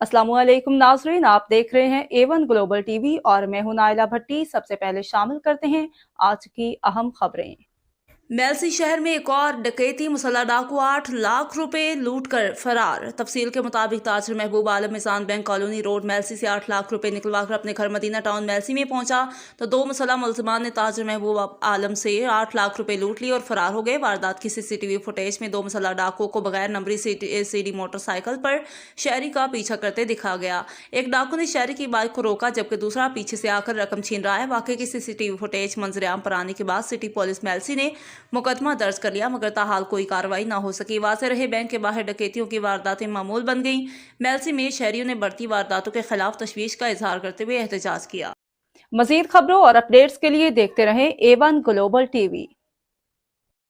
अस्सलामु अलैकुम नाज़रीन, आप देख रहे हैं A1 ग्लोबल टीवी और मैं हूं नाइला भट्टी। सबसे पहले शामिल करते हैं आज की अहम खबरें। मेलसी शहर में एक और डकैती, मुसल्लह डाकू 8 लाख रुपए लूट कर फरार। तफसील के मुताबिक ताजर महबूब आलम मिसान बैंक कॉलोनी रोड मेलसी से 8 लाख रुपए निकलवा कर अपने घर मदीना टाउन मेलसी में पहुंचा तो दो मुसल्लह मुलजमान ने ताजर महबूब आलम से 8 लाख रुपए लूट लिए और फरार हो गए। वारदात की सीसीटीवी फुटेज में दो मुसल्लह डाकुओं को बगैर नंबरी सीडी मोटरसाइकिल पर शहरी का पीछा करते दिखा गया। एक डाकू ने शहरी की बाइक को रोका जबकि दूसरा पीछे से आकर रकम छीन रहा है। वाकई की सीसीटीवी फुटेज मंजरेआम पर आने के बाद सिटी पुलिस मेलसी ने मुकदमा दर्ज कर लिया, मगर ताहाल कोई कार्रवाई न हो सकी। वाज़ेह रहे बैंक के बाहर डकैतियों की वारदातें मामूल बन गईं। मेलसी में शहरियों ने बढ़ती वारदातों के खिलाफ तशवीश का इजहार करते हुए एहतजाज किया। मजीद खबरों और अपडेट्स के लिए देखते रहें A1 ग्लोबल टीवी।